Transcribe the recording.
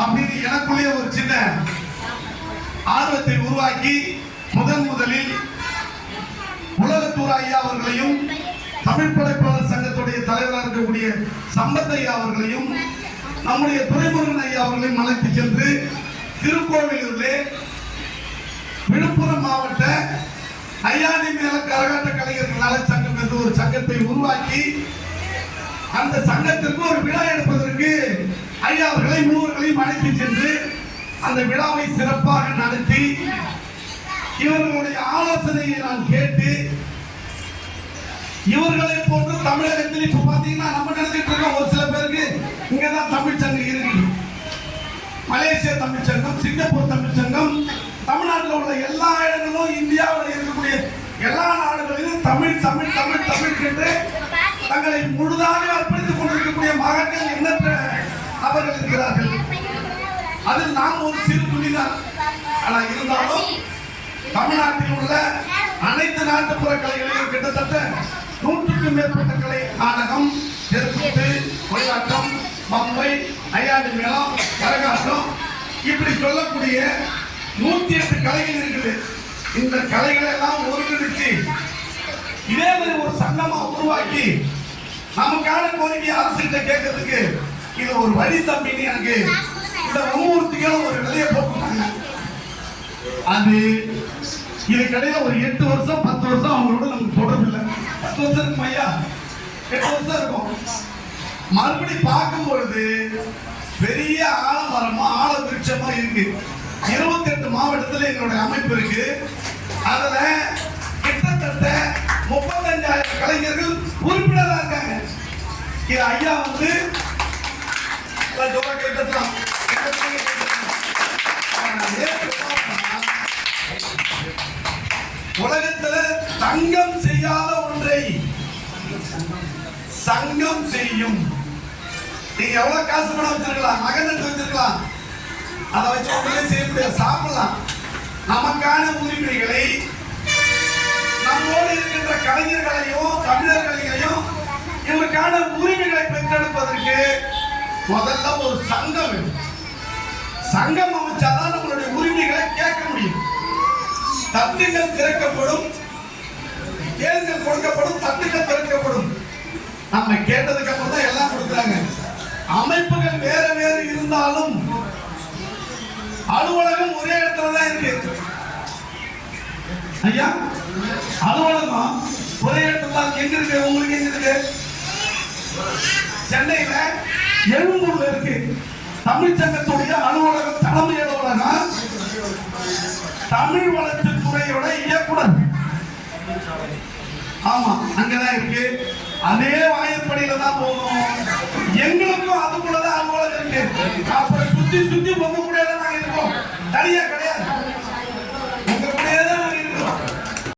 அப்படின்னு எனக்குள்ளே ஒரு சின்ன ஆர்வத்தை உருவாக்கி முதலில் உலகத்தூர் ஐயா அவர்களையும் தமிழ் படைப்பாளர் சங்கத்துடைய தலைவராக இருக்கக்கூடிய சம்பத் ஐயா அவர்களையும் நம்முடைய துரைமுருகன் ஐயா அவர்களையும் அழைத்து சென்று திருக்கோவிலூரிலே விழுப்புரம் மாவட்ட ஐயாணி மேல கரகாட்ட கலைஞர்கள் நல சங்கம் என்ற ஒரு சங்கத்தை உருவாக்கி அந்த சங்கத்திற்கு ஒரு விழா எடுப்பதற்கு ஐயா அவர்களை மூவர்களையும் அழைத்து சென்று அந்த விழாவை சிறப்பாக நடத்தி இவர்களுடைய ஆலோசனையை நான் கேட்டு இவர்களை போன்று தமிழகத்தில் இப்ப பாத்தீங்கன்னா நம்ம நினைச்சிட்டு இருக்கோம் ஒரு சில பேருக்கு இங்கதான் தமிழ் சங்கம் இருக்கு. மலேசியா தமிழ் சங்கம், சிங்கப்பூர் தமிழ் சங்கம், தமிழ்நாட்டில் உள்ள எல்லா இடங்களும் இந்தியாவில் இருக்கக்கூடிய எல்லா நாடுகளிலும் தமிழ் தமிழ் தமிழ் தமிழ் என்று தங்களை முழுதாக அர்ப்பணித்துக் கொண்டிருக்கக்கூடிய மகன்கள் எண்ணற்ற அவர்கள் இருக்கிறார்கள். அதில் நாம் ஒரு சிறு துணிதான். ஆனால் இருந்தாலும் தமிழ்நாட்டில் உள்ள அனைத்து நாட்டுப்புற கலைகளையும் கிட்டத்தட்ட 100க்கும் மேற்பட்ட கலை, நாடகம், தெருக்கூத்து, கொண்டாட்டம், பம்பை, ஐயாண்டி மேளம், கரகாட்டம், இப்படி சொல்லக்கூடிய 108 கலைகள் இருக்குது. இந்த கலைகளை எல்லாம் ஒருங்கிணைச்சு இதே மாதிரி ஒரு சங்கமா உருவாக்கி நமக்கான கோரிக்கை அரசுகிட்ட கேட்கறதுக்கு இது ஒரு வழி தம்பின்னு எனக்கு இந்த மும்மூர்த்திகளும் ஒரு விலையை போட்டுட்டாங்க. அது இதுக்கிடையில ஒரு 8 வருஷம் 10 வருஷம் அவங்களோட நமக்கு தொடர்பு இல்லை. 10 வருஷம் இருக்கும் ஐயா, 8 வருஷம் இருக்கும். மறுபடி பார்க்கும் பொழுது பெரிய ஆலமரமா ஆல விருட்சமா இருக்கு. 28 மாவட்டத்தில் எங்களுடைய அமைப்பு இருக்கு. அதுல கிட்டத்தட்ட 35,000 கலைஞர்கள் உறுப்பினராக இருக்காங்க. இது ஐயா வந்து உலகத்துல தங்கம் செய்யாத ஒன்றை சங்கம் செய்யும். நீங்க எவ்வளவு காசு பணம் வச்சிருக்கலாம், நகை நட்டு வச்சிருக்கலாம், அதை வச்சு ஒன்றுமே செய்ய முடியாது. சாப்பிடலாம். நமக்கான உரிமைகளை நம்மோடு இருக்கின்ற கலைஞர்களையும் தமிழர்களையும் இவருக்கான உரிமைகளை பெற்றெடுப்பதற்கு முதல்ல ஒரு சங்கம் வேணும். சங்கம் அமைச்சாதான் நம்மளுடைய உரிமைகளை கேட்க முடியும். தட்டுகள் திறக்கப்படும், கேள்விகள் கொடுக்கப்படும், தட்டுகள் திறக்கப்படும். நம்ம கேட்டதுக்கு அப்புறம் தான் எல்லாம் கொடுக்குறாங்க. அமைப்புகள் வேற வேறு இருந்தாலும் அலுவலகம் ஒரே இடத்துல தான் இருக்கு ஐயா. அலுவலகம் ஒரே இடத்துல தான் எங்க இருக்கு? உங்களுக்கு எங்க இருக்கு? சென்னையில எழும்பூர்ல இருக்கு. தமிழ் சங்கத்துடைய அலுவலகம், தலைமை அலுவலகம் தமிழ் வளர்ச்சித்துறையோட இயக்குனர், ஆமா அங்கதான் இருக்கு. அதே வாயிற்படியில தான் போகணும். எங்களுக்கும் அதுக்குள்ளதான் அலுவலகம் இருக்கு. அப்புறம் சுத்தி சுத்தி போக முடியாத நாங்க இருக்கோம். தனியா